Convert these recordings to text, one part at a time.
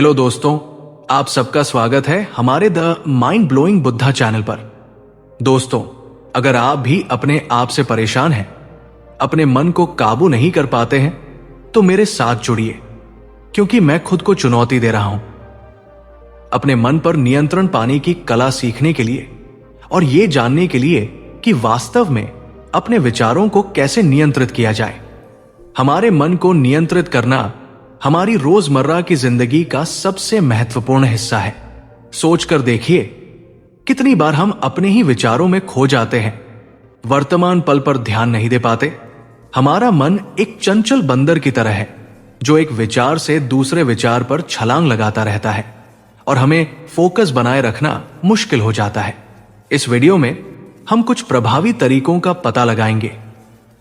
Hello दोस्तों, आप सबका स्वागत है हमारे the mind blowing Buddha channel पर। दोस्तों, अगर आप भी अपने आप से परेशान हैं, अपने मन को काबू नहीं कर पाते हैं, तो मेरे साथ जुड़िए, क्योंकि मैं खुद को चुनौती दे रहा हूं अपने मन पर नियंत्रण पाने की कला सीखने के लिए और यह जानने के लिए कि वास्तव में अपने विचारों को कैसे नियंत्रित किया जाए। हमारे मन को नियंत्रित करना हमारी रोजमर्रा की जिंदगी का सबसे महत्वपूर्ण हिस्सा है। सोचकर देखिए, कितनी बार हम अपने ही विचारों में खो जाते हैं, वर्तमान पल पर ध्यान नहीं दे पाते। हमारा मन एक चंचल बंदर की तरह है, जो एक विचार से दूसरे विचार पर छलांग लगाता रहता है और हमें फोकस बनाए रखना मुश्किल हो जाता है। इस वीडियो में हम कुछ प्रभावी तरीकों का पता लगाएंगे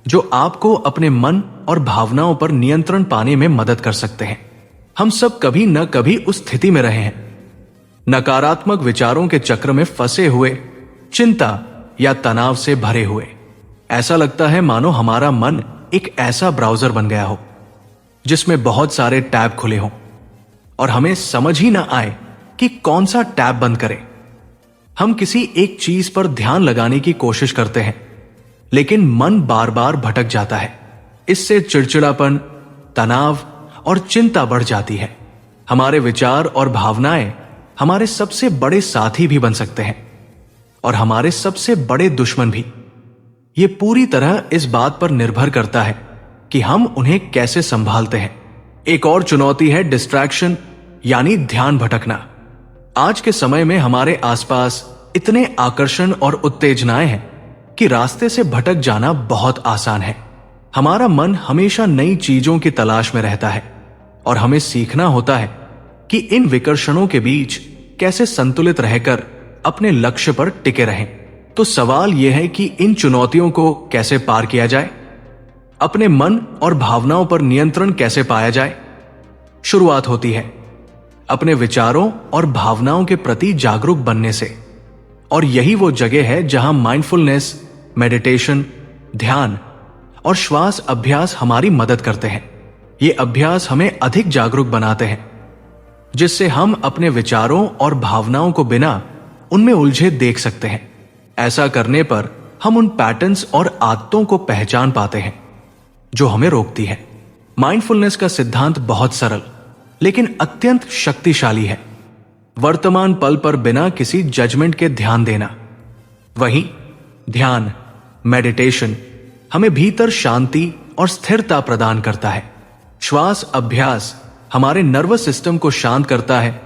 जो आपको अपने मन और भावनाओं पर नियंत्रण पाने में मदद कर सकते हैं। हम सब कभी न कभी उस स्थिति में रहे हैं, नकारात्मक विचारों के चक्र में फंसे हुए, चिंता या तनाव से भरे हुए। ऐसा लगता है मानो हमारा मन एक ऐसा ब्राउजर बन गया हो जिसमें बहुत सारे टैब खुले हों और हमें समझ ही ना आए कि कौन सा टैब बंद करें। हम किसी एक चीज पर ध्यान लगाने की कोशिश करते हैं, लेकिन मन बार बार भटक जाता है। इससे चिड़चिड़ापन, तनाव और चिंता बढ़ जाती है। हमारे विचार और भावनाएं हमारे सबसे बड़े साथी भी बन सकते हैं और हमारे सबसे बड़े दुश्मन भी। ये पूरी तरह इस बात पर निर्भर करता है कि हम उन्हें कैसे संभालते हैं। एक और चुनौती है डिस्ट्रैक्शन, यानी ध्यान भटकना। आज के समय में हमारे आसपास इतने आकर्षण और उत्तेजनाएं हैं कि रास्ते से भटक जाना बहुत आसान है। हमारा मन हमेशा नई चीजों की तलाश में रहता है और हमें सीखना होता है कि इन विकर्षणों के बीच कैसे संतुलित रहकर अपने लक्ष्य पर टिके रहें। तो सवाल यह है कि इन चुनौतियों को कैसे पार किया जाए, अपने मन और भावनाओं पर नियंत्रण कैसे पाया जाए। शुरुआत होती है अपने विचारों और भावनाओं के प्रति जागरूक बनने से, और यही वो जगह है जहां माइंडफुलनेस, मेडिटेशन, ध्यान और श्वास अभ्यास हमारी मदद करते हैं। ये अभ्यास हमें अधिक जागरूक बनाते हैं, जिससे हम अपने विचारों और भावनाओं को बिना उनमें उलझे देख सकते हैं। ऐसा करने पर हम उन पैटर्न्स और आदतों को पहचान पाते हैं जो हमें रोकती है। माइंडफुलनेस का सिद्धांत बहुत सरल लेकिन अत्यंत शक्तिशाली है। वर्तमान पल पर बिना किसी जजमेंट के ध्यान देना। वहीं ध्यान, मेडिटेशन हमें भीतर शांति और स्थिरता प्रदान करता है। श्वास अभ्यास हमारे नर्वस सिस्टम को शांत करता है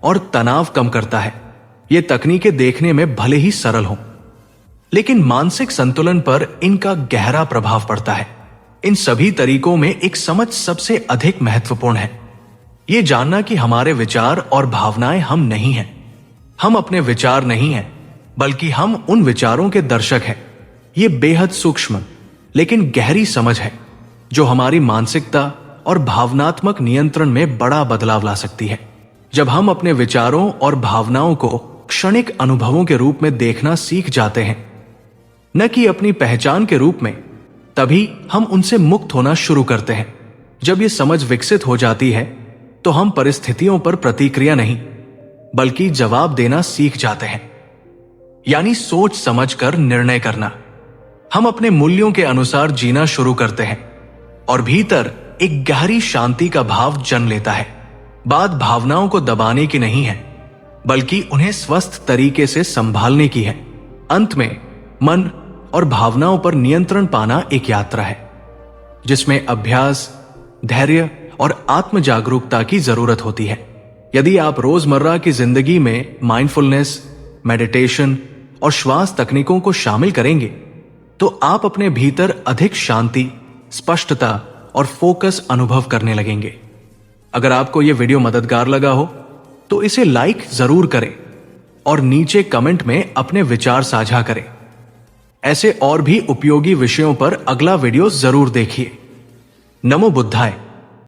और तनाव कम करता है। ये तकनीकें देखने में भले ही सरल हों, लेकिन मानसिक संतुलन पर इनका गहरा प्रभाव पड़ता है। इन सभी तरीकों में एक समझ सबसे अधिक महत्वपूर्ण है। ये जानना कि हमारे विचार और भावनाएं हम नहीं हैं। हम अपने विचार नहीं हैं, बल्कि हम उन विचारों के दर्शक हैं। ये बेहद सूक्ष्म लेकिन गहरी समझ है जो हमारी मानसिकता और भावनात्मक नियंत्रण में बड़ा बदलाव ला सकती है। जब हम अपने विचारों और भावनाओं को क्षणिक अनुभवों के रूप में देखना सीख जाते हैं, न कि अपनी पहचान के रूप में, तभी हम उनसे मुक्त होना शुरू करते हैं। जब ये समझ विकसित हो जाती है तो हम परिस्थितियों पर प्रतिक्रिया नहीं बल्कि जवाब देना सीख जाते हैं, यानी सोच समझकर निर्णय करना। हम अपने मूल्यों के अनुसार जीना शुरू करते हैं और भीतर एक गहरी शांति का भाव जन्म लेता है। बात भावनाओं को दबाने की नहीं है, बल्कि उन्हें स्वस्थ तरीके से संभालने की है। अंत में मन और भावनाओं पर नियंत्रण पाना एक यात्रा है जिसमें अभ्यास, धैर्य और आत्म जागरूकता की जरूरत होती है। यदि आप रोजमर्रा की जिंदगी में माइंडफुलनेस, मेडिटेशन और श्वास तकनीकों को शामिल करेंगे तो आप अपने भीतर अधिक शांति, स्पष्टता और फोकस अनुभव करने लगेंगे। अगर आपको यह वीडियो मददगार लगा हो तो इसे लाइक जरूर करें और नीचे कमेंट में अपने विचार साझा करें। ऐसे और भी उपयोगी विषयों पर अगला वीडियो जरूर देखिए। नमो बुद्धाय।